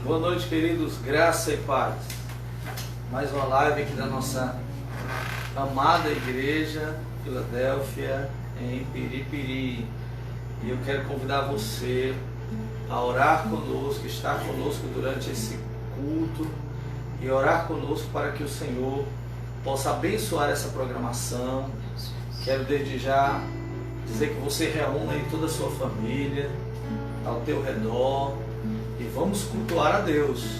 Boa noite, queridos, graça e paz. Mais uma live aqui da nossa amada igreja, Filadélfia, em Piripiri. E eu quero convidar você a orar conosco, estar conosco durante esse culto e orar conosco para que o Senhor possa abençoar essa programação. Quero desde já dizer que você reúna aí toda a sua família ao teu redor e vamos cultuar a Deus,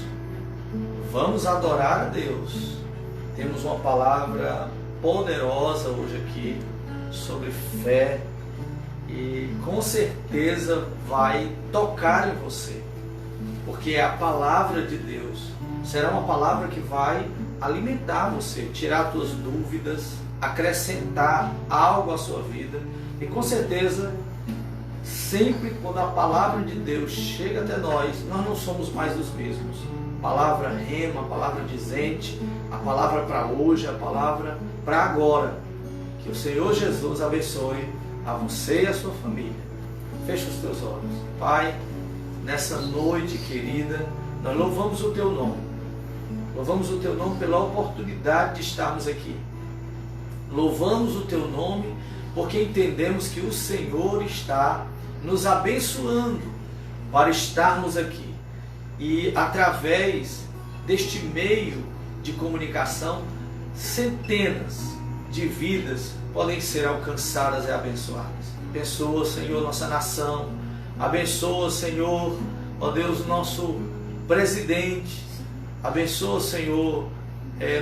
vamos adorar a Deus. Temos uma palavra poderosa hoje aqui sobre fé e com certeza vai tocar em você, porque a palavra de Deus será uma palavra que vai alimentar você, tirar as tuas dúvidas, acrescentar algo à sua vida. E com certeza, sempre quando a palavra de Deus chega até nós não somos mais os mesmos. A palavra rema, a palavra dizente, a palavra para hoje, a palavra para agora. Que o Senhor Jesus abençoe a você e a sua família. Feche os teus olhos. Pai, nessa noite querida, nós louvamos o teu nome. Louvamos o teu nome pela oportunidade de estarmos aqui. Louvamos o teu nome porque entendemos que o Senhor está nos abençoando para estarmos aqui. E através deste meio de comunicação, centenas de vidas podem ser alcançadas e abençoadas. Abençoa, Senhor, nossa nação. Abençoa, Senhor, ó Deus, nosso presidente. Abençoa, Senhor,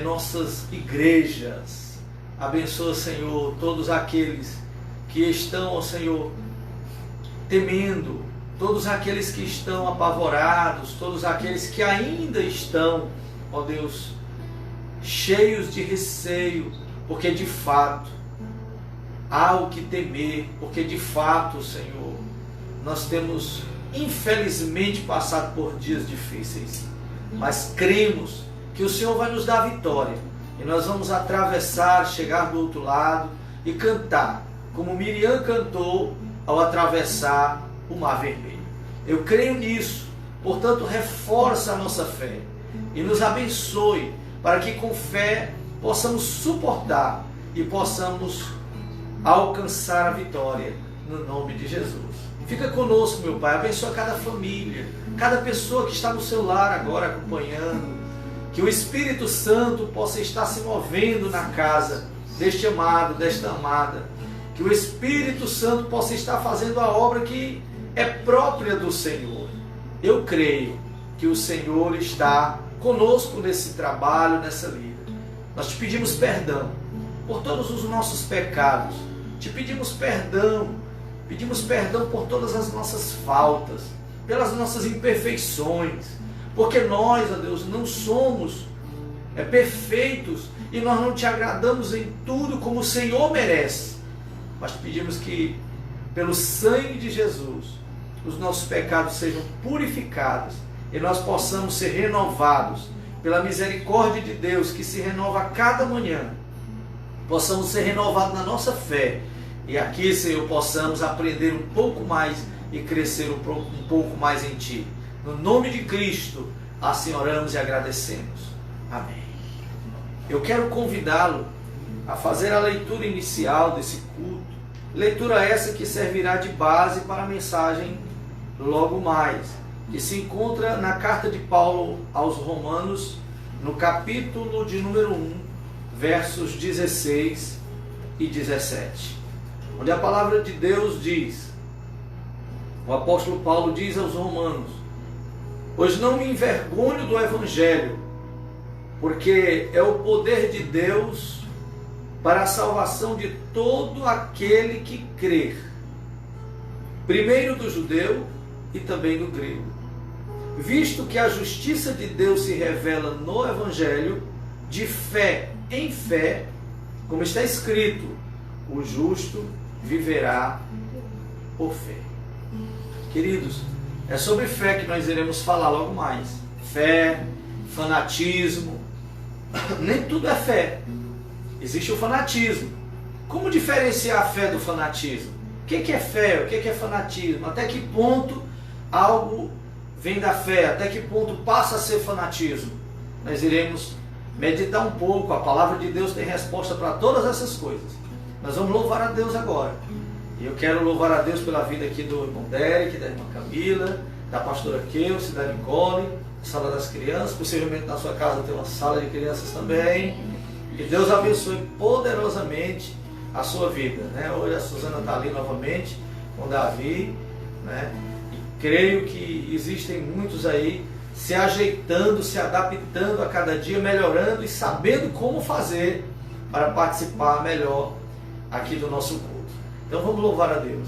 nossas igrejas. Abençoa, Senhor, todos aqueles que estão, ó Senhor, temendo, todos aqueles que estão apavorados, todos aqueles que ainda estão, ó Deus, cheios de receio, porque de fato há o que temer, porque de fato, Senhor, nós temos infelizmente passado por dias difíceis, mas cremos que o Senhor vai nos dar vitória e nós vamos atravessar, chegar do outro lado e cantar, como Miriam cantou ao atravessar o Mar Vermelho. Eu creio nisso, portanto reforça a nossa fé e nos abençoe para que com fé possamos suportar e possamos alcançar a vitória no nome de Jesus. Fica conosco, meu Pai, abençoa cada família, cada pessoa que está no seu lar agora acompanhando, que o Espírito Santo possa estar se movendo na casa deste amado, desta amada, que o Espírito Santo possa estar fazendo a obra que é própria do Senhor. Eu creio que o Senhor está conosco nesse trabalho, nessa vida. Nós te pedimos perdão por todos os nossos pecados, te pedimos perdão por todas as nossas faltas, pelas nossas imperfeições, porque nós, ó Deus, não somos perfeitos e nós não te agradamos em tudo como o Senhor merece. Mas te pedimos que, pelo sangue de Jesus, os nossos pecados sejam purificados e nós possamos ser renovados pela misericórdia de Deus, que se renova a cada manhã. Possamos ser renovados na nossa fé e aqui, Senhor, possamos aprender um pouco mais e crescer um pouco mais em Ti. No nome de Cristo, assim oramos e agradecemos. Amém. Eu quero convidá-lo a fazer a leitura inicial desse culto. Leitura essa que servirá de base para a mensagem logo mais, que se encontra na carta de Paulo aos Romanos, no capítulo de número 1, versos 16 e 17, onde a palavra de Deus diz, o apóstolo Paulo diz aos Romanos: pois não me envergonho do Evangelho, porque é o poder de Deus para a salvação de todo aquele que crer, primeiro do judeu e também do grego, visto que a justiça de Deus se revela no Evangelho, de fé em fé, como está escrito, o justo viverá por fé. Queridos, é sobre fé que nós iremos falar logo mais. Fé, fanatismo, nem tudo é fé. Existe o fanatismo. Como diferenciar a fé do fanatismo? O que é fé? O que é fanatismo? Até que ponto algo vem da fé, até que ponto passa a ser fanatismo. Nós iremos meditar um pouco. A palavra de Deus tem resposta para todas essas coisas. Nós vamos louvar a Deus agora. E eu quero louvar a Deus pela vida aqui do irmão Derek, da irmã Camila, da pastora Keuce, da Nicole, sala das crianças. Possivelmente na sua casa tem uma sala de crianças também. Que Deus abençoe poderosamente a sua vida, né? Hoje a Suzana está ali novamente com o Davi, né? E creio que existem muitos aí se ajeitando, se adaptando a cada dia, melhorando e sabendo como fazer para participar melhor aqui do nosso culto. Então vamos louvar a Deus.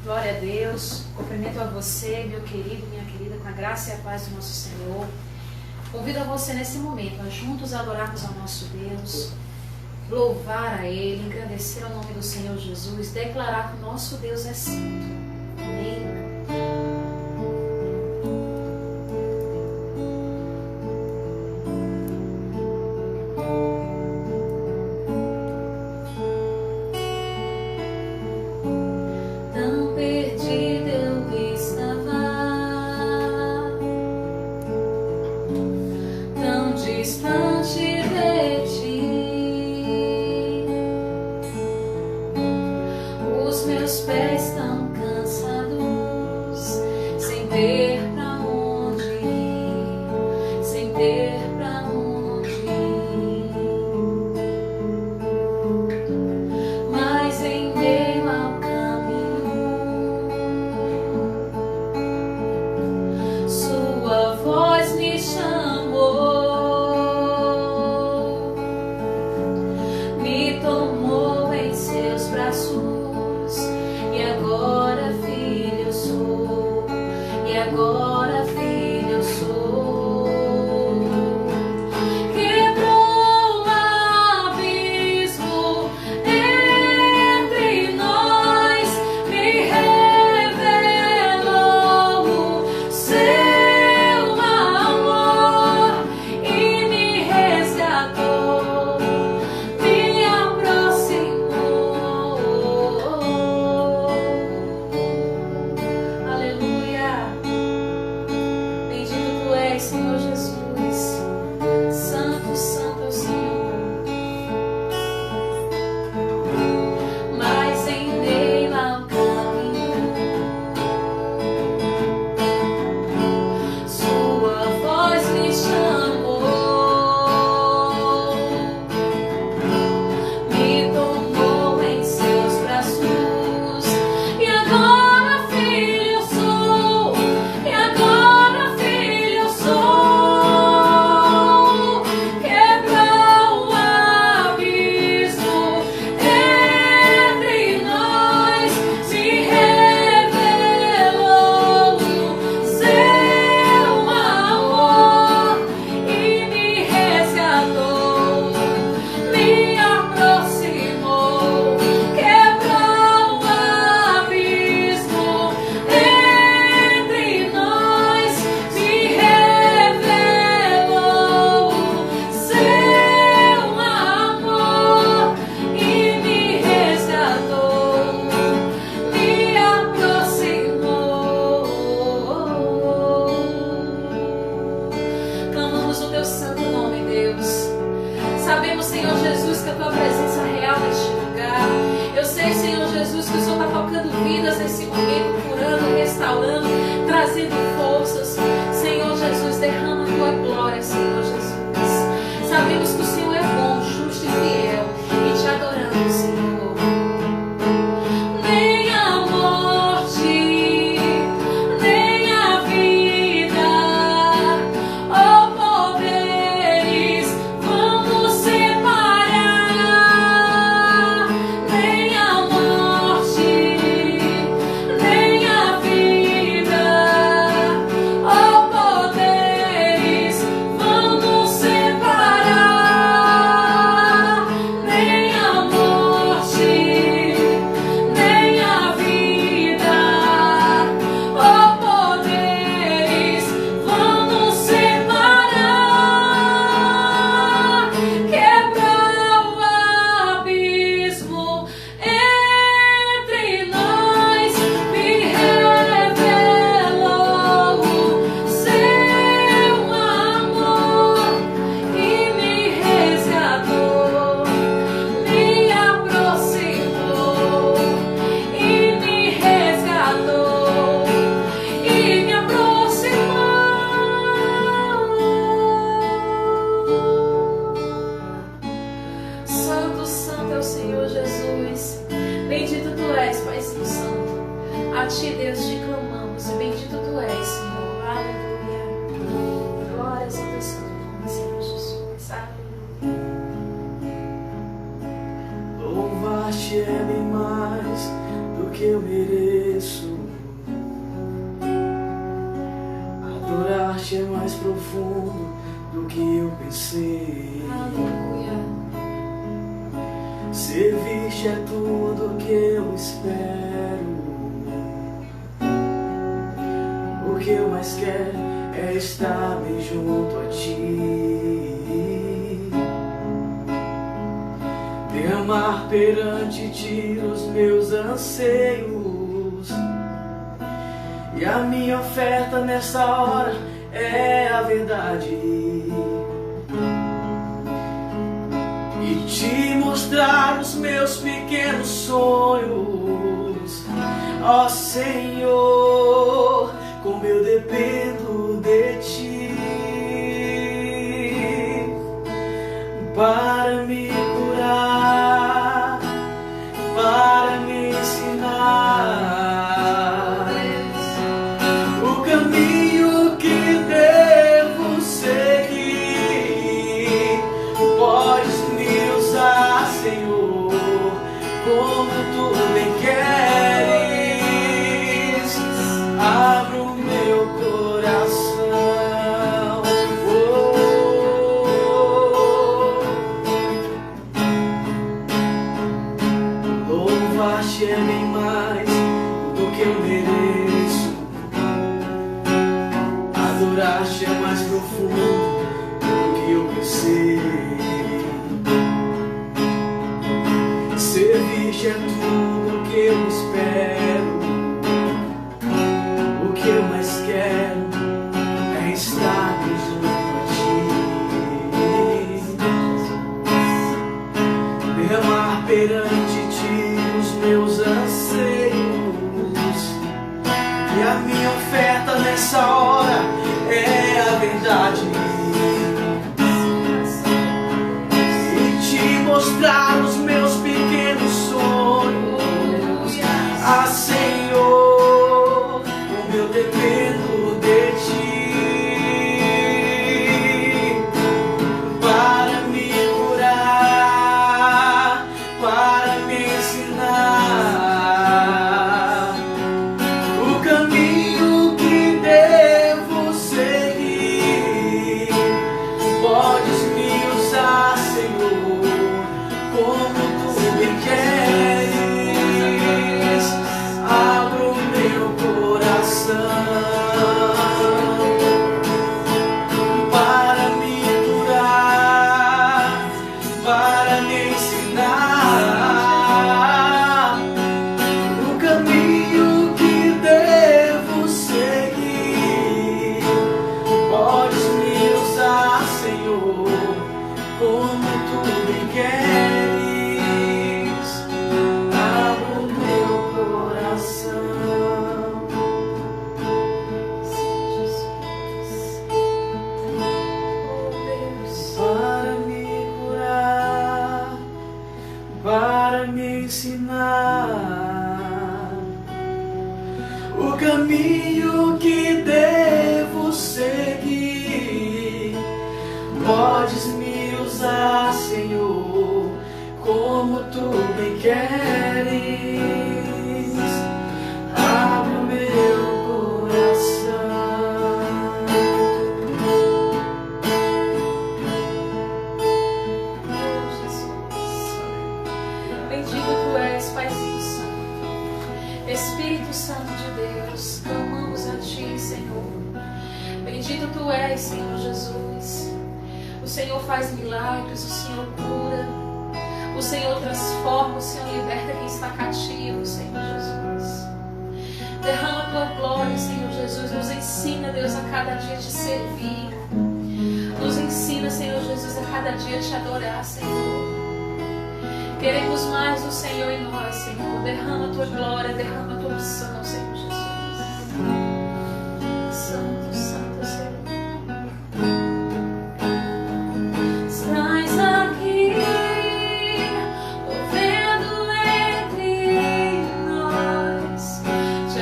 Glória a Deus. Cumprimento a você, meu querido, minha querida, com a graça e a paz do nosso Senhor. Convido a você nesse momento a juntos adorarmos ao nosso Deus, louvar a Ele, engrandecer o nome do Senhor Jesus, declarar que o nosso Deus é santo. Amém. A ti, Deus, te clamamos e bendito tu és, Senhor. Aleluia. Glórias ao teu santo nome, Senhor Jesus. Aleluia. Louvar-te é bem mais do que eu mereço. Adorar-te é mais profundo do que eu pensei. Aleluia. Servir-te é tudo que eu espero. O que eu mais quero é estar bem junto a ti. Derramar perante ti os meus anseios. E a minha oferta nessa hora é a verdade. E te mostrar os meus pequenos sonhos. Ó Senhor, como eu dependo de ti para me curar, para me ensinar o caminho que devo seguir. Podes me usar, Senhor, como tu bem queres. Abra o meu coração. Louvar-te é bem mais do que eu mereço. Adorar-te é mais profundo do que eu pensei. Servir-te é tudo que eu espero. O que eu mais quero é estar junto a ti. Derramar perante ti os meus anseios. E a minha oferta nessa hora é a verdade. E te mostrar os meus pequenos sonhos. Ah, Senhor, como eu dependo de ti para me curar, para me ensinar o caminho que devo seguir. Podes me usar, Senhor, como tu bem queres. Abra o meu coração para me curar, para me ensinar o caminho que devo seguir. Podes me usar, Senhor, como tu bem queres. Abra o meu coração para me curar, para me ensinar o caminho que devo seguir. Podes me usar, Senhor, como tu bem queres. Abre o meu coração. Bendito tu és, Paizinho Santo. Espírito Santo de Deus, clamamos a ti, Senhor. Bendito tu és, Senhor Jesus. O Senhor faz milagres, o Senhor cura, o Senhor transforma, o Senhor liberta quem está cativo, Senhor Jesus. Derrama a tua glória, Senhor Jesus. Nos ensina, Deus, a cada dia te servir. Nos ensina, Senhor Jesus, a cada dia te adorar, Senhor. Queremos mais do Senhor em nós, Senhor. Derrama a tua glória, derrama a tua unção, Senhor Jesus. Santo, Santo, Senhor. Estás aqui, movendo entre nós. Te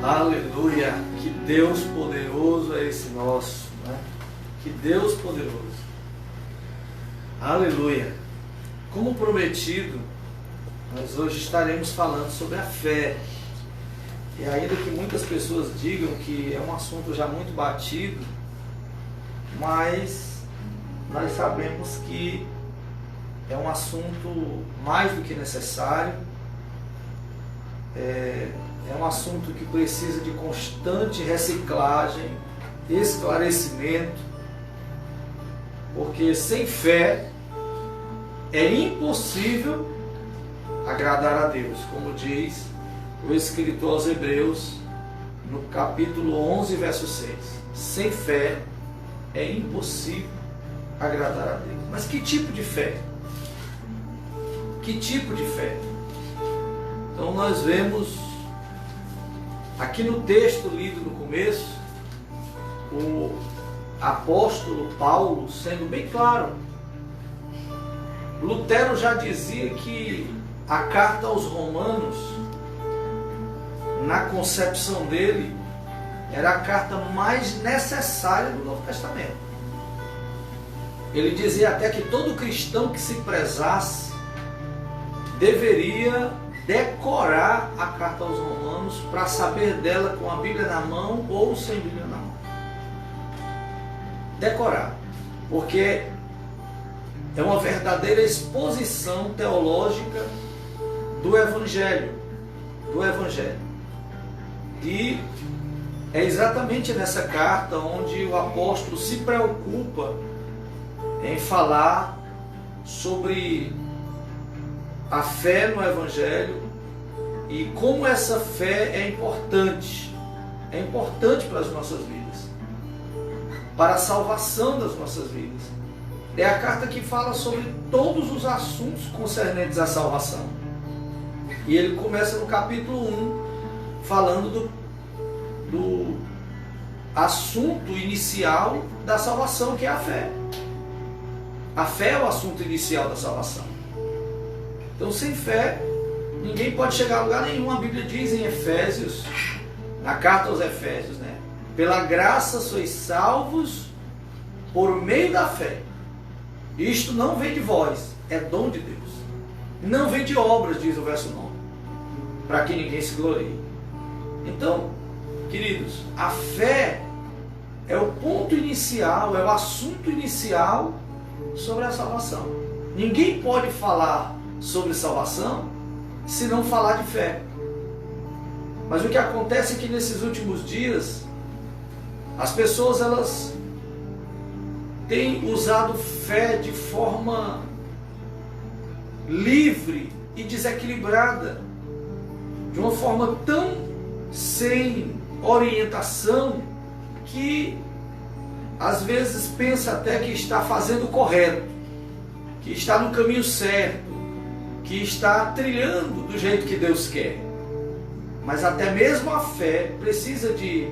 Aleluia! Que Deus poderoso é esse nosso, né? Que Deus poderoso. Aleluia! Como prometido, nós hoje estaremos falando sobre a fé. E ainda que muitas pessoas digam que é um assunto já muito batido, mas nós sabemos que é um assunto mais do que necessário. É um assunto que precisa de constante reciclagem, esclarecimento, porque sem fé é impossível agradar a Deus, como diz o escritor aos Hebreus, no capítulo 11, verso 6. Sem fé é impossível agradar a Deus. Mas que tipo de fé? Que tipo de fé? Então nós vemos aqui no texto lido no começo, o apóstolo Paulo sendo bem claro. Lutero já dizia que a carta aos Romanos, na concepção dele, era a carta mais necessária do Novo Testamento. Ele dizia até que todo cristão que se prezasse deveria decorar a carta aos Romanos para saber dela com a Bíblia na mão ou sem Bíblia na mão. Decorar, porque é uma verdadeira exposição teológica do Evangelho. E é exatamente nessa carta onde o apóstolo se preocupa em falar sobre a fé no Evangelho e como essa fé é importante para as nossas vidas, para a salvação das nossas vidas. É a carta que fala sobre todos os assuntos concernentes à salvação. E ele começa no capítulo 1, falando do assunto inicial da salvação, que é a fé. A fé é o assunto inicial da salvação. Então, sem fé, ninguém pode chegar a lugar nenhum. A Bíblia diz em Efésios, na carta aos Efésios, né? Pela graça sois salvos por meio da fé. Isto não vem de vós, é dom de Deus. Não vem de obras, diz o verso 9, para que ninguém se glorie. Então, queridos, a fé é o ponto inicial, é o assunto inicial sobre a salvação. Ninguém pode falar sobre salvação se não falar de fé. Mas o que acontece é que nesses últimos dias as pessoas elas têm usado fé de forma livre e desequilibrada, de uma forma tão sem orientação que às vezes pensa até que está fazendo o correto, que está no caminho certo, que está trilhando do jeito que Deus quer. Mas até mesmo a fé precisa de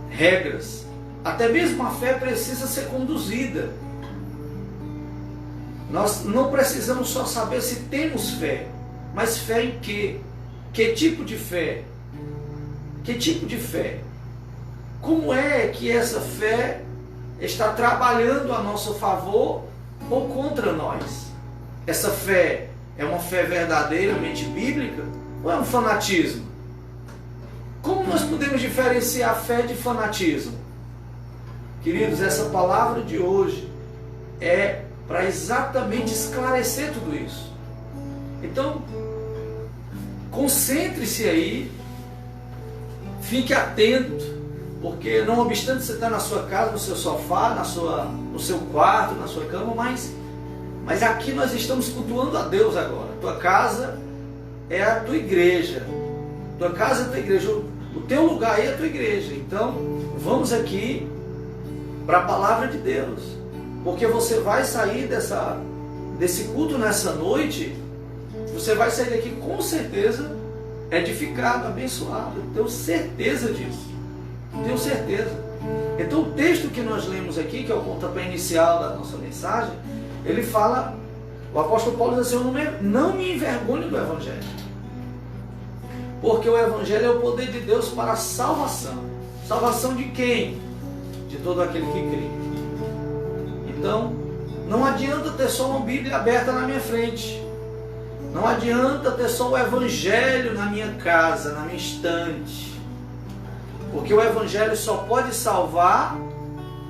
regras, até mesmo a fé precisa ser conduzida. Nós não precisamos só saber se temos fé, mas fé em quê? Que tipo de fé? Que tipo de fé? Como é que essa fé está trabalhando a nosso favor ou contra nós? Essa fé é uma fé verdadeiramente bíblica ou é um fanatismo? Como nós podemos diferenciar fé de fanatismo? Queridos, essa palavra de hoje é para exatamente esclarecer tudo isso. Então, concentre-se aí, fique atento, porque não obstante você estar na sua casa, no seu sofá, no seu quarto, na sua cama, mas aqui nós estamos cultuando a Deus agora. Tua casa é a tua igreja. Tua casa é a tua igreja. O teu lugar aí é a tua igreja. Então, vamos aqui para a palavra de Deus. Porque você vai sair desse culto nessa noite, você vai sair daqui com certeza edificado, abençoado. Eu tenho certeza disso. Tenho certeza. Então o texto que nós lemos aqui, que é o pontapé inicial da nossa mensagem, ele fala, o apóstolo Paulo diz assim: não me envergonhe do Evangelho, porque o Evangelho é o poder de Deus para a salvação. Salvação de quem? De todo aquele que crê. Então, não adianta ter só uma Bíblia aberta na minha frente. Não adianta ter só o Evangelho na minha casa, na minha estante. Porque o Evangelho só pode salvar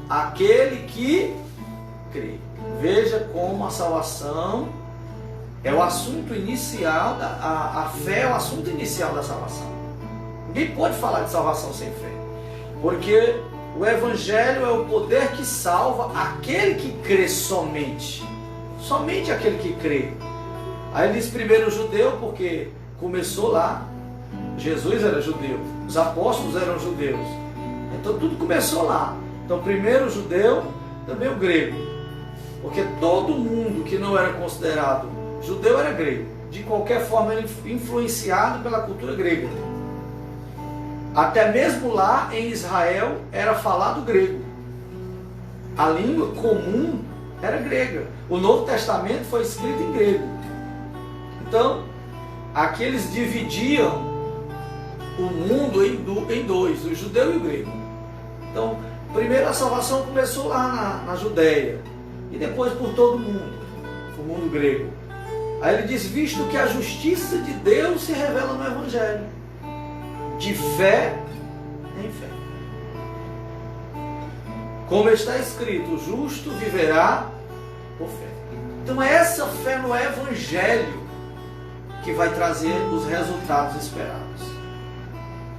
aquele que crê. Veja como a salvação é o assunto inicial, a fé é o assunto inicial da salvação. Ninguém pode falar de salvação sem fé. Porque o Evangelho é o poder que salva aquele que crê somente. Somente aquele que crê. Aí ele diz primeiro o judeu, porque começou lá. Jesus era judeu, os apóstolos eram judeus. Então tudo começou lá. Então primeiro o judeu, também o grego. Porque todo mundo que não era considerado Judeu era grego. De qualquer forma, ele foi influenciado pela cultura grega. Até mesmo lá em Israel era falado grego. A língua comum era grega. O Novo Testamento foi escrito em grego. Então, aqui eles dividiam o mundo em dois, o judeu e o grego. Então, primeiro a salvação começou lá na Judéia, e depois por todo o mundo grego. Aí ele diz, visto que a justiça de Deus se revela no Evangelho, de fé em fé. Como está escrito, o justo viverá por fé. Então é essa fé no Evangelho que vai trazer os resultados esperados.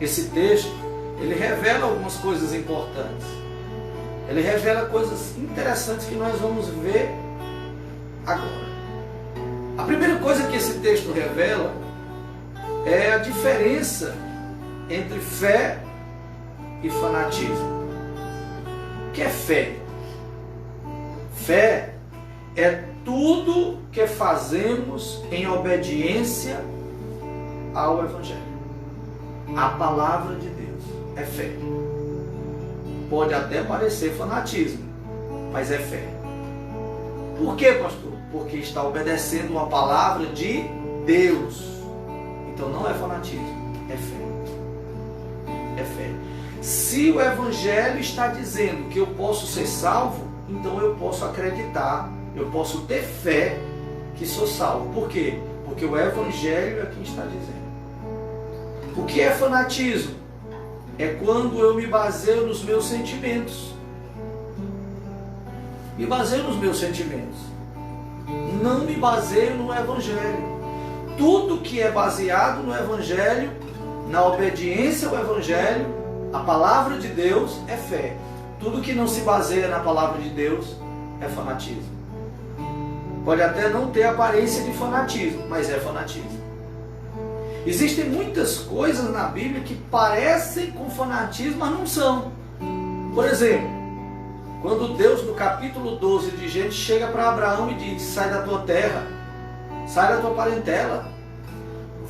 Esse texto, ele revela algumas coisas importantes. Ele revela coisas interessantes que nós vamos ver agora. A primeira coisa que esse texto revela é a diferença entre fé e fanatismo. O que é fé? Fé é tudo que fazemos em obediência ao Evangelho. A palavra de Deus é fé. Pode até parecer fanatismo, mas é fé. Por quê, pastor? Porque está obedecendo uma palavra de Deus. Então não é fanatismo, é fé. É fé. Se o Evangelho está dizendo que eu posso ser salvo, então eu posso acreditar, eu posso ter fé que sou salvo. Por quê? Porque o Evangelho é quem está dizendo. O que é fanatismo? É quando eu me baseio nos meus sentimentos. Me baseio nos meus sentimentos. Não me baseio no Evangelho. Tudo que é baseado no Evangelho, na obediência ao Evangelho, a palavra de Deus é fé. Tudo que não se baseia na palavra de Deus é fanatismo. Pode até não ter aparência de fanatismo, mas é fanatismo. Existem muitas coisas na Bíblia que parecem com fanatismo, mas não são. Por exemplo, quando Deus, no capítulo 12 de Gênesis, chega para Abraão e diz, sai da tua terra, sai da tua parentela,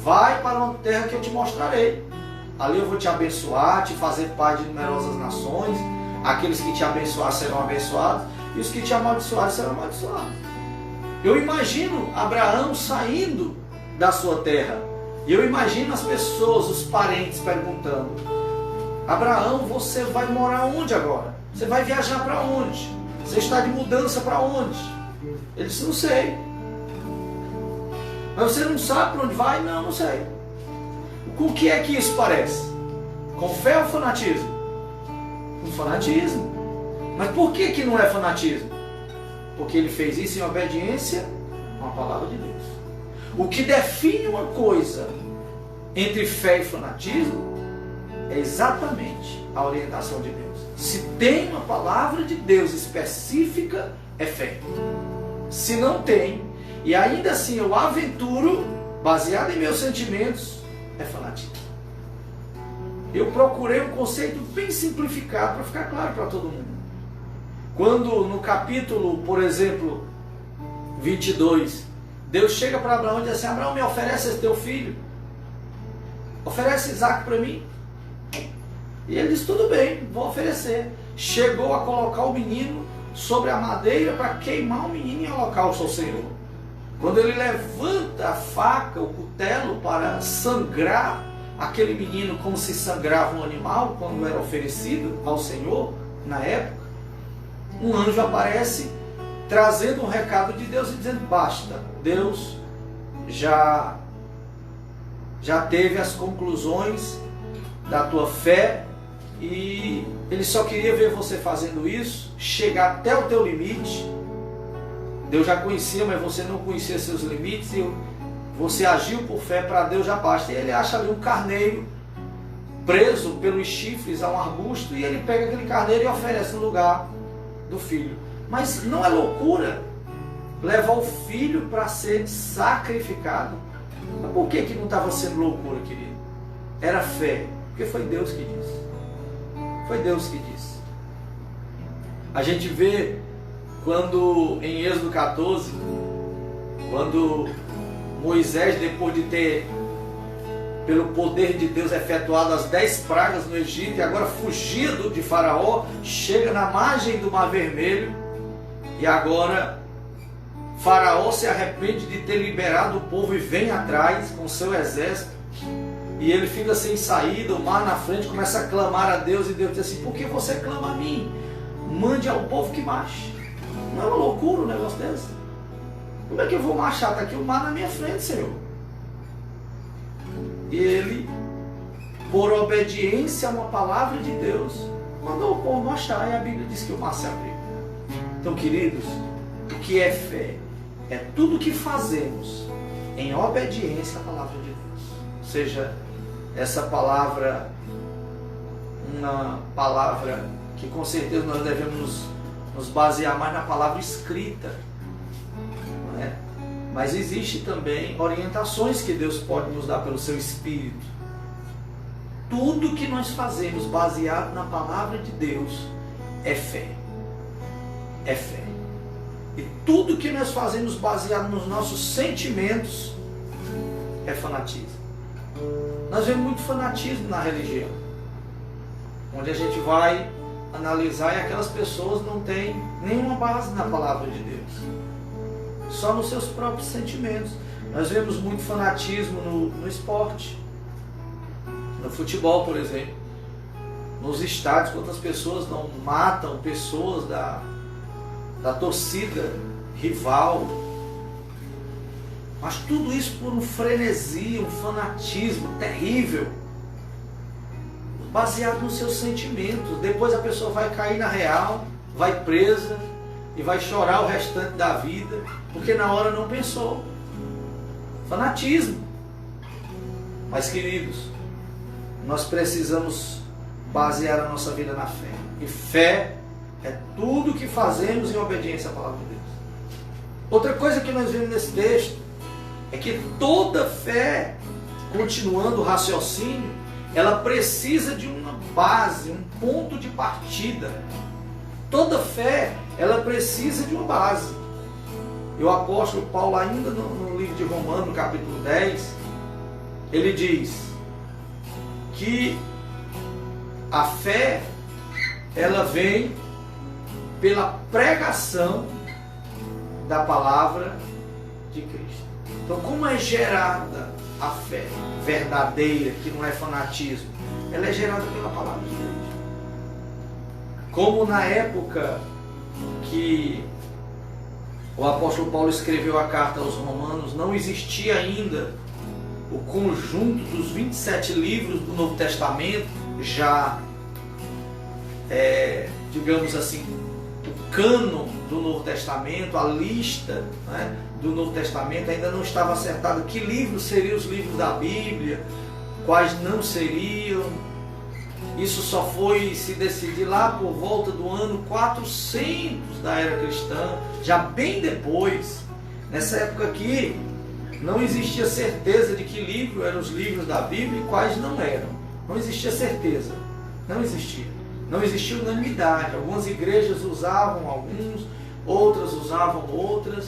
vai para uma terra que eu te mostrarei. Ali eu vou te abençoar, te fazer pai de numerosas nações, aqueles que te abençoar serão abençoados, e os que te amaldiçoarem serão amaldiçoados. Eu imagino Abraão saindo da sua terra, e eu imagino as pessoas, os parentes perguntando, Abraão, você vai morar onde agora? Você vai viajar para onde? Você está de mudança para onde? Ele disse, não sei. Mas você não sabe para onde vai? Não, não sei. Com o que é que isso parece? Com fé ou fanatismo? Com fanatismo. Mas por que não é fanatismo? Porque ele fez isso em obediência com a palavra de Deus. O que define uma coisa entre fé e fanatismo é exatamente a orientação de Deus. Se tem uma palavra de Deus específica, é fé. Se não tem, e ainda assim eu aventuro, baseado em meus sentimentos, é fanatismo. Eu procurei um conceito bem simplificado para ficar claro para todo mundo. Quando no capítulo, por exemplo, 22, Deus chega para Abraão e diz assim, Abraão, me oferece esse teu filho. Oferece Isaac para mim. E ele diz, tudo bem, vou oferecer. Chegou a colocar o menino sobre a madeira para queimar o menino em holocausto ao Senhor. Quando ele levanta a faca, o cutelo para sangrar aquele menino como se sangrava um animal quando era oferecido ao Senhor, na época, um anjo aparece trazendo um recado de Deus e dizendo, basta, Deus já teve as conclusões da tua fé e Ele só queria ver você fazendo isso, chegar até o teu limite. Deus já conhecia, mas você não conhecia seus limites e você agiu por fé, para Deus já basta. E ele acha ali um carneiro preso pelos chifres a um arbusto e ele pega aquele carneiro e oferece no lugar do filho. Mas não é loucura levar o filho para ser sacrificado? Mas por que não estava sendo loucura, querido? Era fé, porque foi Deus que disse. Foi Deus que disse. A gente vê quando em Êxodo 14, Quando Moisés, depois de ter, pelo poder de Deus, efetuado as 10 pragas no Egito e agora fugido de Faraó, chega na margem do Mar Vermelho e agora Faraó se arrepende de ter liberado o povo e vem atrás com seu exército e ele fica sem saída, o mar na frente, começa a clamar a Deus e Deus diz assim: por que você clama a mim? Mande ao povo que marche. Não é uma loucura um negócio desse? Como é que eu vou marchar? Está aqui o mar na minha frente, Senhor. E ele, por obediência a uma palavra de Deus, mandou o povo marchar e a Bíblia diz que o mar se abriu. Então, queridos, o que é fé? É tudo que fazemos em obediência à palavra de Deus. Seja essa palavra uma palavra que com certeza nós devemos nos basear mais na palavra escrita, não é? Mas existe também orientações que Deus pode nos dar pelo seu Espírito. Tudo que nós fazemos baseado na palavra de Deus é fé. É fé. E tudo que nós fazemos baseado nos nossos sentimentos é fanatismo. Nós vemos muito fanatismo na religião, onde a gente vai analisar e aquelas pessoas não têm nenhuma base na palavra de Deus, só nos seus próprios sentimentos. Nós vemos muito fanatismo no esporte, no futebol, por exemplo, nos estádios, quantas pessoas não matam pessoas da torcida rival, mas tudo isso por um frenesi, um fanatismo terrível, baseado nos seus sentimentos. Depois a pessoa vai cair na real, vai presa e vai chorar o restante da vida, porque na hora não pensou. Fanatismo. Mas, queridos, nós precisamos basear a nossa vida na fé. E fé é tudo que fazemos em obediência à palavra de Deus. Outra coisa que nós vemos nesse texto é que toda fé, continuando o raciocínio, ela precisa de uma base, um ponto de partida. Toda fé, ela precisa de uma base. E o apóstolo Paulo, ainda no livro de Romanos, no capítulo 10, ele diz que a fé, ela vem pela pregação da palavra de Cristo. Então, como é gerada a fé verdadeira, que não é fanatismo? Ela é gerada pela palavra de Deus. Como na época que o apóstolo Paulo escreveu a carta aos Romanos, não existia ainda o conjunto dos 27 livros do Novo Testamento, já, digamos assim, o cânon do Novo Testamento, a lista, né, do Novo Testamento, ainda não estava acertado que livros seriam os livros da Bíblia, quais não seriam. Isso só foi se decidir lá por volta do ano 400 da era cristã, já bem depois. Nessa época aqui, não existia certeza de que livro eram os livros da Bíblia e quais não eram. Não existia certeza. Não existia. Não existia unanimidade. Algumas igrejas usavam alguns, outras usavam outras.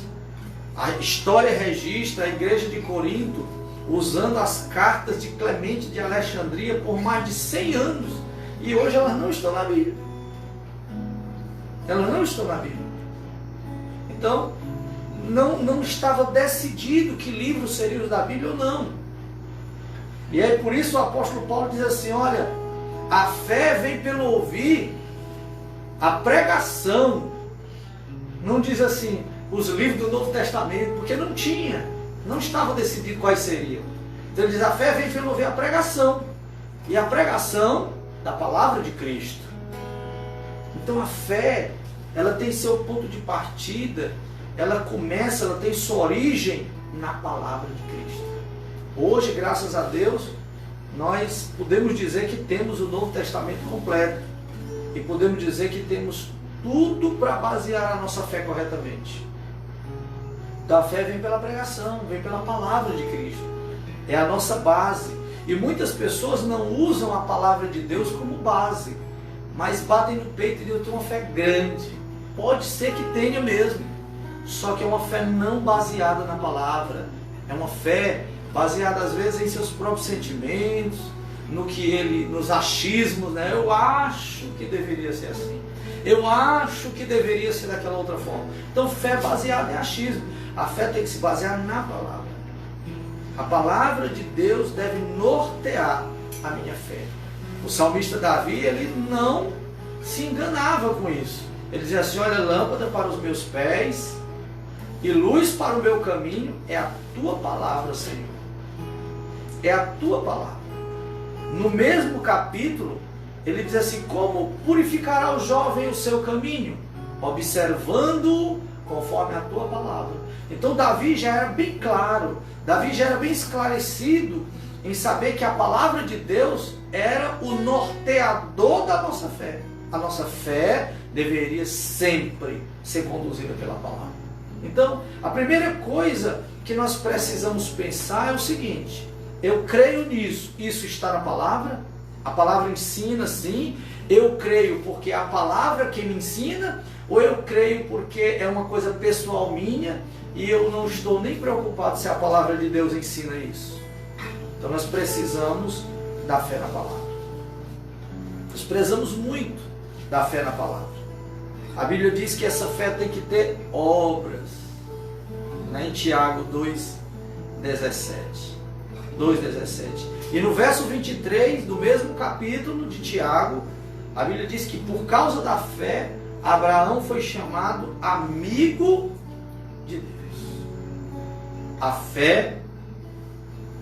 A história registra a igreja de Corinto usando as cartas de Clemente de Alexandria por mais de 100 anos. E hoje elas não estão na Bíblia. Elas não estão na Bíblia. Então, não estava decidido que livros seriam os da Bíblia ou não. E aí por isso o apóstolo Paulo diz assim: olha, a fé vem pelo ouvir, a pregação. Não diz assim, os livros do Novo Testamento, porque não tinha, não estava decidido quais seriam. Então ele diz, a fé vem pelo ouvir a pregação. E a pregação da palavra de Cristo. Então a fé, ela tem seu ponto de partida, ela começa, ela tem sua origem na palavra de Cristo. Hoje, graças a Deus, nós podemos dizer que temos o Novo Testamento completo. E podemos dizer que temos tudo para basear a nossa fé corretamente. Então a fé vem pela pregação, vem pela palavra de Cristo. É a nossa base. E muitas pessoas não usam a palavra de Deus como base, mas batem no peito e dizem, eu tenho uma fé grande. Pode ser que tenha mesmo. só que é uma fé não baseada na palavra. É uma fé baseada às vezes em seus próprios sentimentos, nos achismos, né? Eu acho que deveria ser assim. Eu acho que deveria ser daquela outra forma. Então, fé baseada em achismo. A fé tem que se basear na palavra. A palavra de Deus deve nortear a minha fé. O salmista Davi, ele não se enganava com isso. Ele dizia assim: olha, lâmpada para os meus pés e luz para o meu caminho é a tua palavra, Senhor. É a tua palavra. No mesmo capítulo, ele diz assim: como purificará o jovem o seu caminho? Observando-o conforme a tua palavra. Então Davi já era bem claro, Davi já era bem esclarecido em saber que a palavra de Deus era o norteador da nossa fé. A nossa fé deveria sempre ser conduzida pela palavra. Então, a primeira coisa que nós precisamos pensar é o seguinte: eu creio nisso, isso está na palavra, a palavra ensina sim, eu creio porque é a palavra que me ensina, ou eu creio porque é uma coisa pessoal minha e eu não estou nem preocupado se a palavra de Deus ensina isso. Então nós precisamos da fé na palavra. Nós precisamos muito da fé na palavra. A Bíblia diz que essa fé tem que ter obras, né? Em Tiago 2,17. E no verso 23 do mesmo capítulo de Tiago, a Bíblia diz que por causa da fé, Abraão foi chamado amigo de Deus. A fé,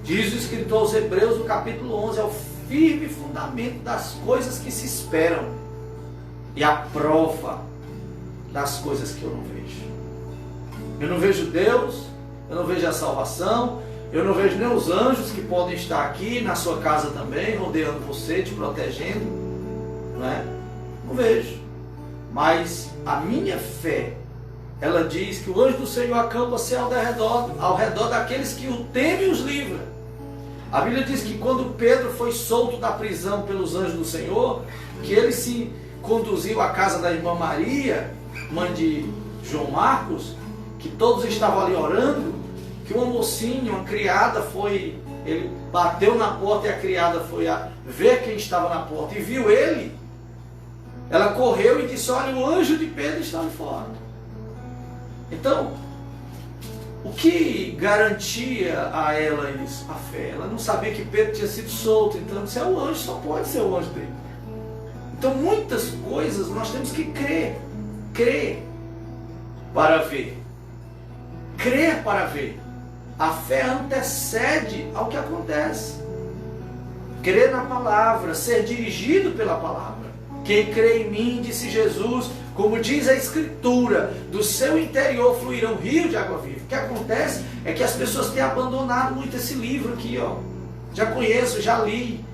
diz o escritor aos Hebreus no capítulo 11, é o firme fundamento das coisas que se esperam e a prova das coisas que eu não vejo. Eu não vejo Deus, eu não vejo a salvação, eu não vejo nem os anjos que podem estar aqui na sua casa também, rodeando você, te protegendo, não é? Não vejo. Mas a minha fé, ela diz que o anjo do Senhor acampa-se ao redor daqueles que o temem e os livra. A Bíblia diz que quando Pedro foi solto da prisão pelos anjos do Senhor, que ele se conduziu à casa da irmã Maria, mãe de João Marcos, que todos estavam ali orando, que uma mocinha, uma criada ele bateu na porta e a criada foi a ver quem estava na porta e viu ele. Ela correu e disse: olha, o anjo de Pedro está ali fora. Então, o que garantia a ela isso? A fé. Ela não sabia que Pedro tinha sido solto, então se é o anjo, só pode ser o anjo dele. Então muitas coisas nós temos que crer para ver. Crer para ver. A fé antecede ao que acontece. Crer na palavra, ser dirigido pela palavra. Quem crê em mim, disse Jesus, como diz a Escritura, do seu interior fluirão rios de água viva. O que acontece é que as pessoas têm abandonado muito esse livro aqui, ó. Já conheço, já li.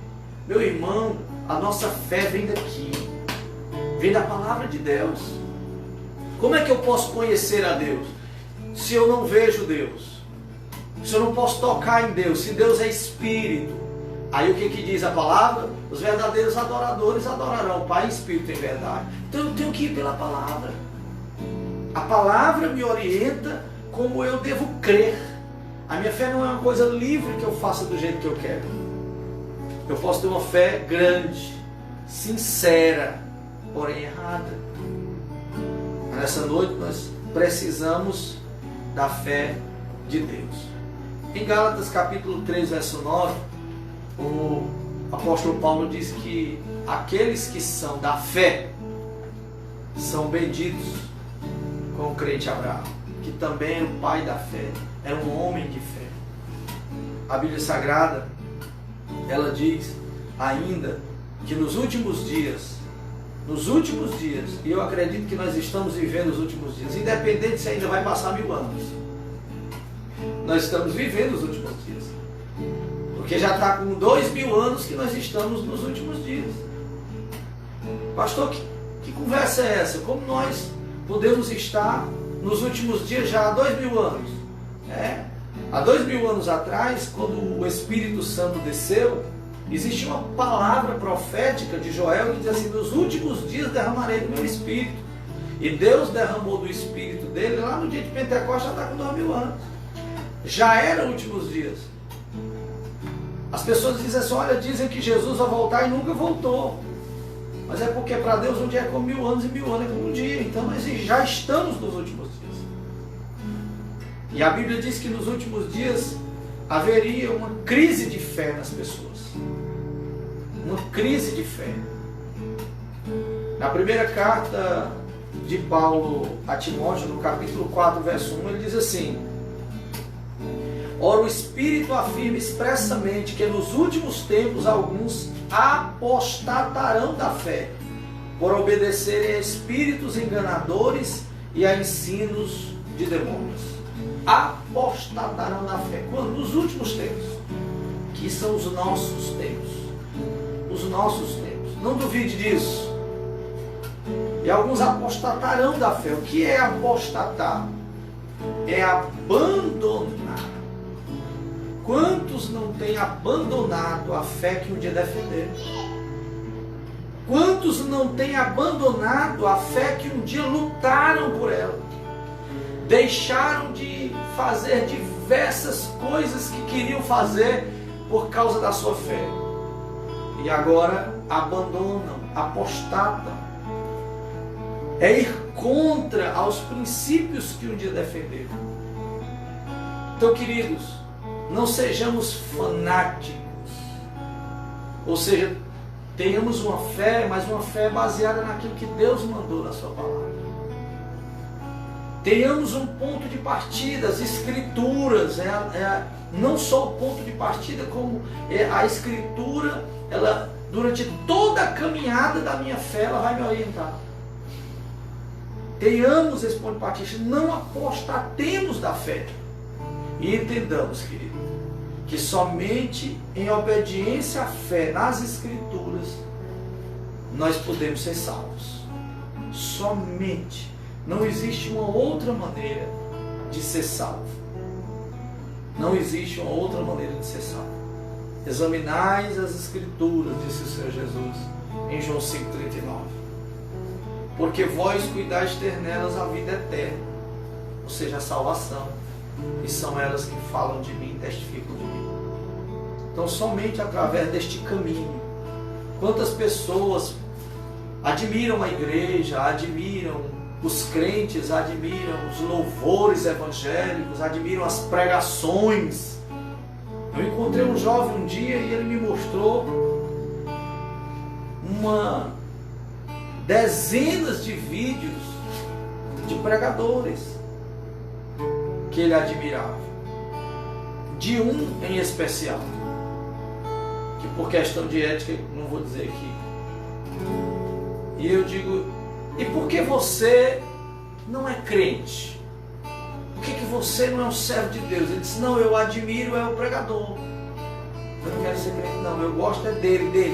Meu irmão, a nossa fé vem daqui. Vem da palavra de Deus. Como é que eu posso conhecer a Deus se eu não vejo Deus? Se eu não posso tocar em Deus, se Deus é Espírito. Aí o que diz a palavra? Os verdadeiros adoradores adorarão o Pai em Espírito e em verdade. Então eu tenho que ir pela palavra. A palavra me orienta como eu devo crer. A minha fé não é uma coisa livre que eu faça do jeito que eu quero. Eu posso ter uma fé grande, sincera, porém errada. Mas nessa noite nós precisamos da fé de Deus. Em Gálatas capítulo 3, verso 9, o apóstolo Paulo diz que aqueles que são da fé são benditos com o crente Abraão, que também era o pai da fé, era um homem de fé. A Bíblia Sagrada, ela diz ainda que nos últimos dias, e eu acredito que nós estamos vivendo os últimos dias, independente se ainda vai passar 1000 anos, nós estamos vivendo os últimos dias. Porque já está com 2000 anos que nós estamos nos últimos dias. Pastor, que conversa é essa? Como nós podemos estar nos últimos dias já há 2000 anos? Há 2000 anos atrás, quando o Espírito Santo desceu, existe uma palavra profética de Joel que diz assim: nos últimos dias derramarei do meu Espírito. E Deus derramou do Espírito dele lá no dia de Pentecostes, já está com 2000 anos. Já era últimos dias. As pessoas dizem assim, olha, dizem que Jesus vai voltar e nunca voltou. Mas é porque para Deus um dia é como 1000 anos e 1000 anos é como um dia. Então nós já estamos nos últimos dias. E a Bíblia diz que nos últimos dias haveria uma crise de fé nas pessoas. Uma crise de fé. Na primeira carta de Paulo a Timóteo, no capítulo 4, verso 1, ele diz assim: ora, o Espírito afirma expressamente que nos últimos tempos alguns apostatarão da fé, por obedecerem a espíritos enganadores e a ensinos de demônios. Apostatarão da fé. Quando? Nos últimos tempos, que são os nossos tempos. Os nossos tempos. Não duvide disso. E alguns apostatarão da fé. O que é apostatar? É abandonar. Quantos não têm abandonado a fé que um dia defenderam? Quantos não têm abandonado a fé que um dia lutaram por ela? Deixaram de fazer diversas coisas que queriam fazer por causa da sua fé. E agora abandonam, apostatam. É ir contra aos princípios que um dia defenderam. Então, queridos, não sejamos fanáticos. Ou seja, tenhamos uma fé, mas uma fé baseada naquilo que Deus mandou na sua palavra. Tenhamos um ponto de partida, as Escrituras, não só o ponto de partida, como a Escritura, ela, durante toda a caminhada da minha fé, ela vai me orientar. Tenhamos esse ponto de partida, não apostatemos da fé. E entendamos, querido, que somente em obediência à fé nas Escrituras nós podemos ser salvos. Somente. Não existe uma outra maneira de ser salvo. Não existe uma outra maneira de ser salvo. Examinais as Escrituras, disse o Senhor Jesus em João 5,39. Porque vós cuidais ter nelas a vida eterna, ou seja, a salvação. E são elas que falam de mim, testificam de mim. Então, somente através deste caminho. Quantas pessoas admiram a igreja, admiram os crentes, admiram os louvores evangélicos, admiram as pregações. Eu encontrei um jovem um dia e ele me mostrou dezenas de vídeos de pregadores que ele admirava. De um em especial, que por questão de ética não vou dizer aqui. E eu digo, e por que você não é crente? Por que você não é um servo de Deus? Ele disse, não, eu admiro o pregador. Eu não quero ser crente, não. Eu gosto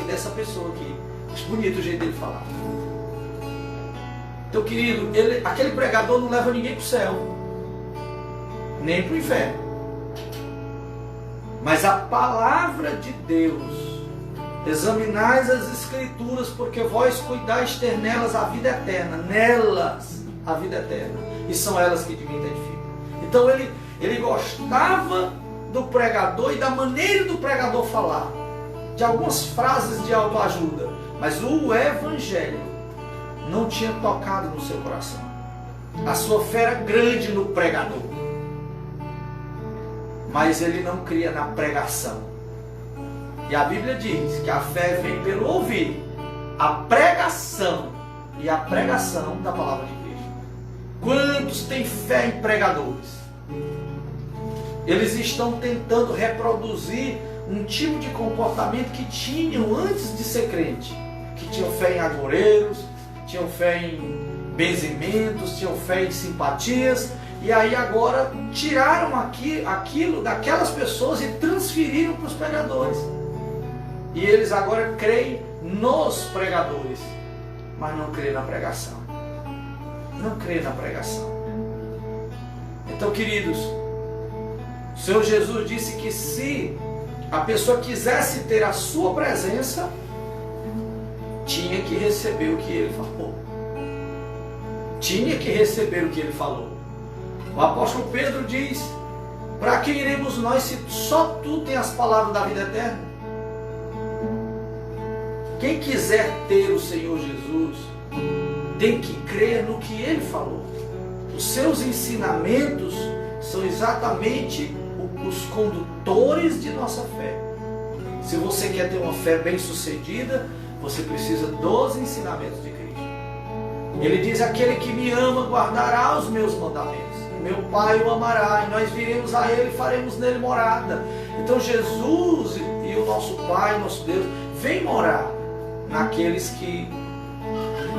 dessa pessoa aqui. Acho bonito o jeito dele falar. Então, querido, aquele pregador não leva ninguém para o céu, nem para o inferno. Mas a palavra de Deus, examinais as Escrituras, porque vós cuidais ter nelas a vida eterna. Nelas a vida eterna. E são elas que de mim identificam. Então ele gostava do pregador e da maneira do pregador falar. De algumas frases de autoajuda. Mas o Evangelho não tinha tocado no seu coração. A sua fé era grande no pregador. Mas ele não cria na pregação. E a Bíblia diz que a fé vem pelo ouvir, a pregação e a pregação da palavra de Cristo. Quantos têm fé em pregadores? Eles estão tentando reproduzir um tipo de comportamento que tinham antes de ser crente. Que tinham fé em agoreiros, tinham fé em benzimentos, tinham fé em simpatias. E aí agora tiraram aquilo daquelas pessoas e transferiram para os pregadores. E eles agora creem nos pregadores, mas não creem na pregação. Não creem na pregação. Então, queridos, o Senhor Jesus disse que se a pessoa quisesse ter a sua presença, tinha que receber o que ele falou. tinha que receber o que ele falou. O apóstolo Pedro diz: para que iremos nós se só tu tem as palavras da vida eterna? Quem quiser ter o Senhor Jesus tem que crer no que ele falou. Os seus ensinamentos são exatamente os condutores de nossa fé. Se você quer ter uma fé bem sucedida, você precisa dos ensinamentos de Cristo. Ele diz: aquele que me ama guardará os meus mandamentos, meu Pai o amará, e nós viremos a ele e faremos nele morada. Então Jesus e o nosso Pai, nosso Deus, vem morar naqueles que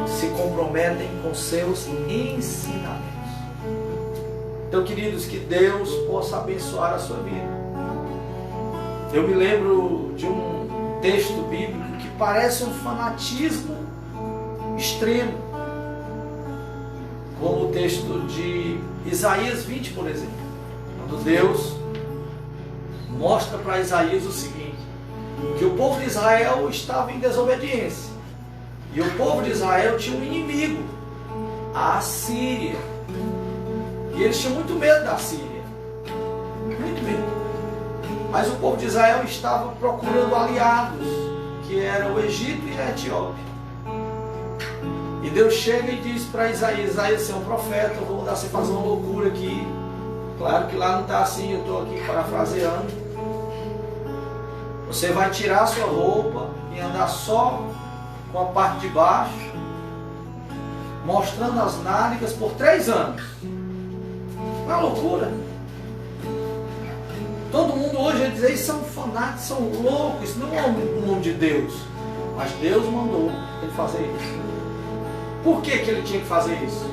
se comprometem com seus ensinamentos. Então, queridos, que Deus possa abençoar a sua vida. Eu me lembro de um texto bíblico que parece um fanatismo extremo, como o texto de Isaías 20, por exemplo, quando Deus mostra para Isaías o seguinte: que o povo de Israel estava em desobediência, e o povo de Israel tinha um inimigo, a Assíria, e eles tinham muito medo da Síria, muito medo. Mas o povo de Israel estava procurando aliados, que eram o Egito e a Etiópia. E Deus chega e diz para Isaías: Isaías, você é um profeta, eu vou mandar você fazer uma loucura aqui. Claro que lá não está assim, eu estou aqui parafraseando. Você vai tirar a sua roupa e andar só com a parte de baixo, mostrando as nádegas por 3 anos. É uma loucura. Todo mundo hoje vai dizer: isso são fanáticos, são loucos, isso não é o nome de Deus. Mas Deus mandou ele fazer isso. Por que ele tinha que fazer isso?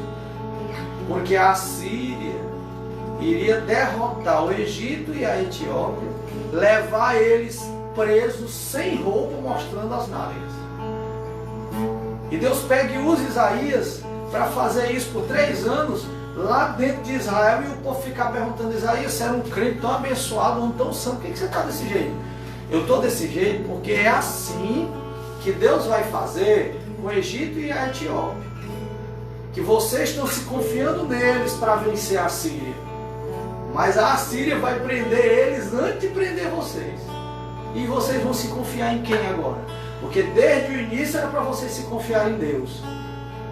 Porque a Assíria iria derrotar o Egito e a Etiópia, levar eles presos sem roupa, mostrando as nádegas. E Deus pega e usa Isaías para fazer isso por 3 anos lá dentro de Israel, e o povo ficar perguntando: Isaías, você era um crente tão abençoado, um tão santo, por que você está desse jeito? Eu estou desse jeito porque é assim que Deus vai fazer com o Egito e a Etiópia, que vocês estão se confiando neles para vencer a Síria, mas a Assíria vai prender eles antes de prender vocês. E vocês vão se confiar em quem agora? Porque desde o início era para vocês se confiar em Deus,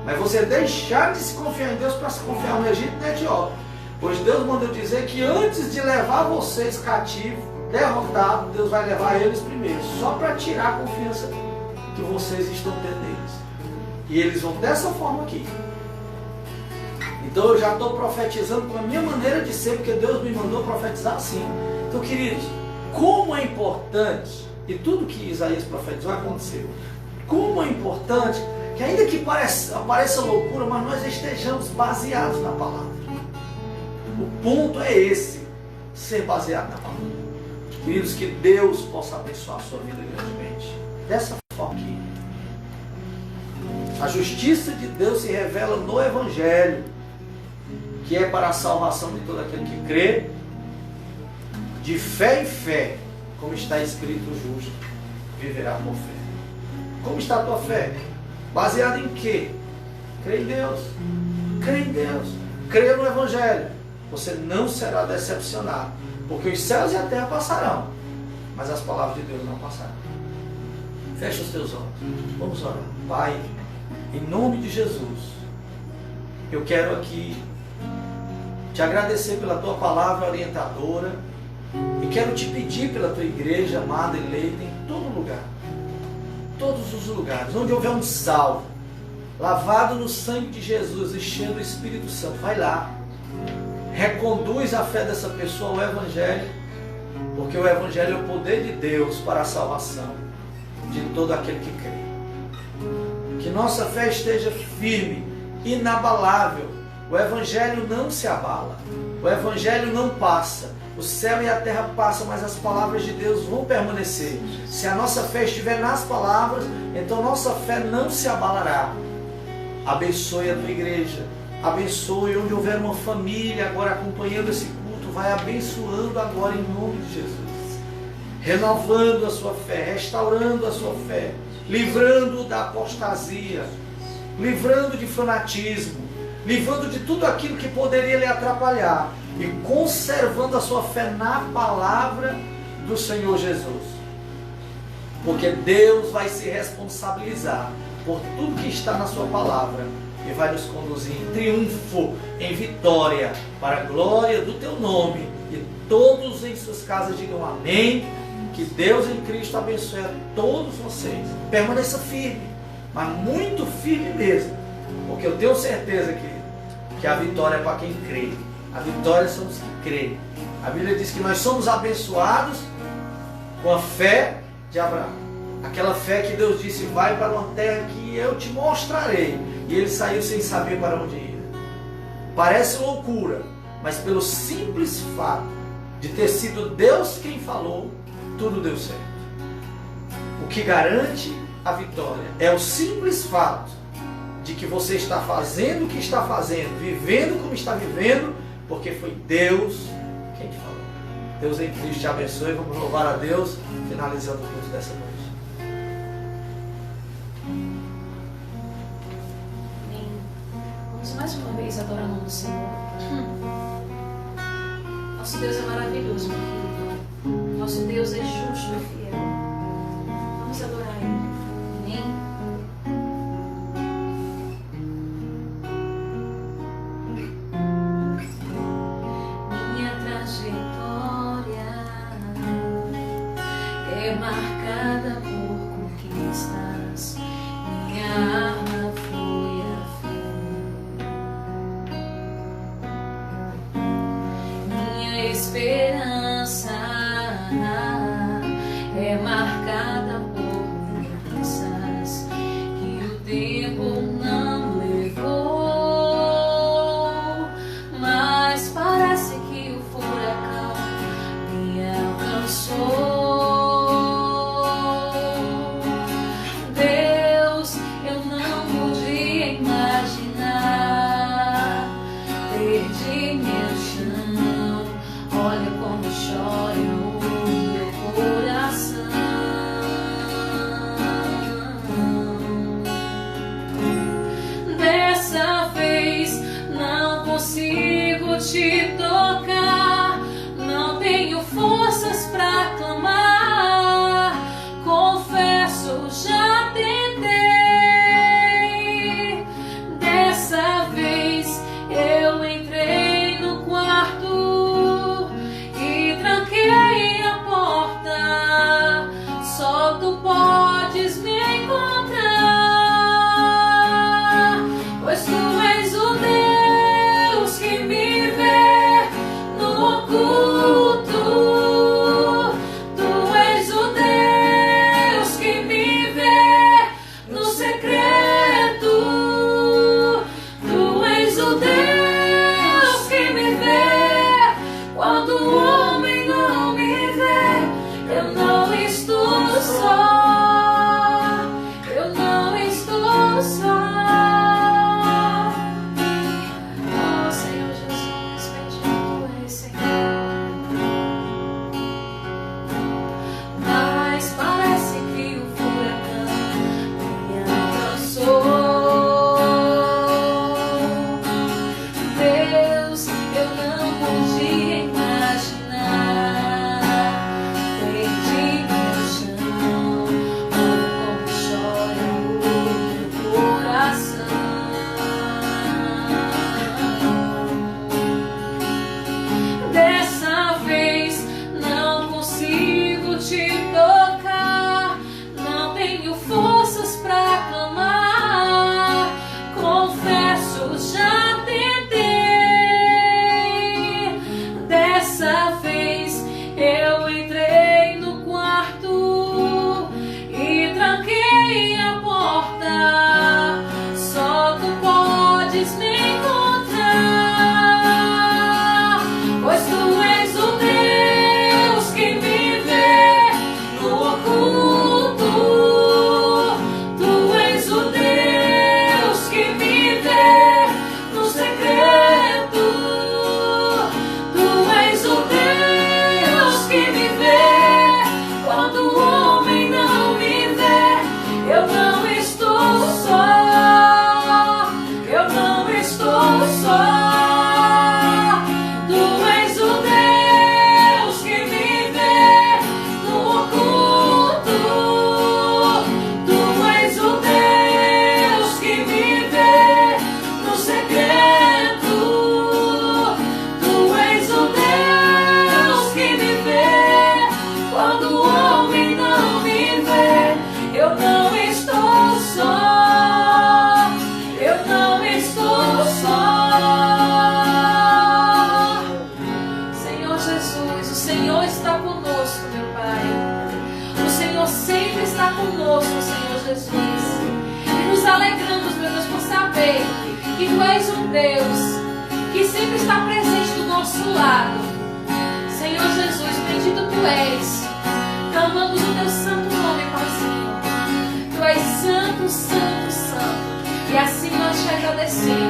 mas vocês deixaram de se confiar em Deus para se confiar no Egito e na Etiópia. Pois Deus mandou dizer que antes de levar vocês cativos, derrotados, Deus vai levar eles primeiro, só para tirar a confiança que vocês estão tendo neles. E eles vão dessa forma aqui. Então eu já estou profetizando com a minha maneira de ser, porque Deus me mandou profetizar assim. Então, queridos, como é importante, e tudo que Isaías profetizou aconteceu, como é importante que, ainda que pareça loucura, mas nós estejamos baseados na palavra. O ponto é esse, ser baseado na palavra. Queridos, que Deus possa abençoar a sua vida grandemente. Dessa forma aqui. A justiça de Deus se revela no Evangelho, que é para a salvação de todo aquele que crê, de fé em fé, como está escrito: o justo viverá por fé. Como está a tua fé? Baseada em quê? Crê em Deus. Crê em Deus. Crê no Evangelho. Você não será decepcionado, porque os céus e a terra passarão, mas as palavras de Deus não passarão. Fecha os teus olhos. Vamos orar. Pai, em nome de Jesus, eu quero aqui te agradecer pela tua palavra orientadora, e quero te pedir pela tua igreja amada e eleita em todo lugar, todos os lugares, onde houver um salvo, lavado no sangue de Jesus e cheio do Espírito Santo, vai lá, reconduz a fé dessa pessoa ao Evangelho, porque o Evangelho é o poder de Deus para a salvação de todo aquele que crê. Que nossa fé esteja firme, inabalável. O Evangelho não se abala, o Evangelho não passa. O céu e a terra passam, mas as palavras de Deus vão permanecer. Se a nossa fé estiver nas palavras, então nossa fé não se abalará. Abençoe a tua igreja, abençoe onde houver uma família agora acompanhando esse culto, vai abençoando agora em nome de Jesus, renovando a sua fé, restaurando a sua fé, livrando da apostasia, livrando de fanatismo, livrando de tudo aquilo que poderia lhe atrapalhar e conservando a sua fé na palavra do Senhor Jesus. Porque Deus vai se responsabilizar por tudo que está na sua palavra e vai nos conduzir em triunfo, em vitória, para a glória do teu nome. E todos em suas casas digam amém. Que Deus em Cristo abençoe a todos vocês. Permaneça firme, mas muito firme mesmo, porque eu tenho certeza que a vitória é para quem crê. A vitória são os que creem. A Bíblia diz que nós somos abençoados com a fé de Abraão. Aquela fé que Deus disse: vai para uma terra que eu te mostrarei. E ele saiu sem saber para onde ir. Parece loucura, mas pelo simples fato de ter sido Deus quem falou, tudo deu certo. O que garante a vitória é o simples fato de que você está fazendo o que está fazendo, vivendo como está vivendo, porque foi Deus quem te falou. Deus em Cristo te abençoe. Vamos louvar a Deus, finalizando o culto dessa noite. Vamos mais uma vez adorar o nome do Senhor. Nosso Deus é maravilhoso, meu querido. Nosso Deus é justo e fiel. Vamos adorar Ele. Amém? Minha trajetória é marcada por conquistas. Minha arma foi a fé. Minha esperança é marcada por mudanças que o tempo não levou, mas parece que o furacão me alcançou. Deus, eu não podia imaginar, perdi meu chão. Olha como chora o meu coração. Dessa vez não consigo te tocar, não tenho forças pra clamar. Confesso, já tentei. Dessa vez eu entrei no quarto e tranquei a porta. Só tu podes me encontrar, pois tu és o Deus que me vê no oculto. sei que Tu és um Deus que sempre está presente do nosso lado. Senhor Jesus, bendito Tu és. Clamamos o Teu santo nome, Paizinho. Tu és santo, santo, santo. E assim nós te agradecemos.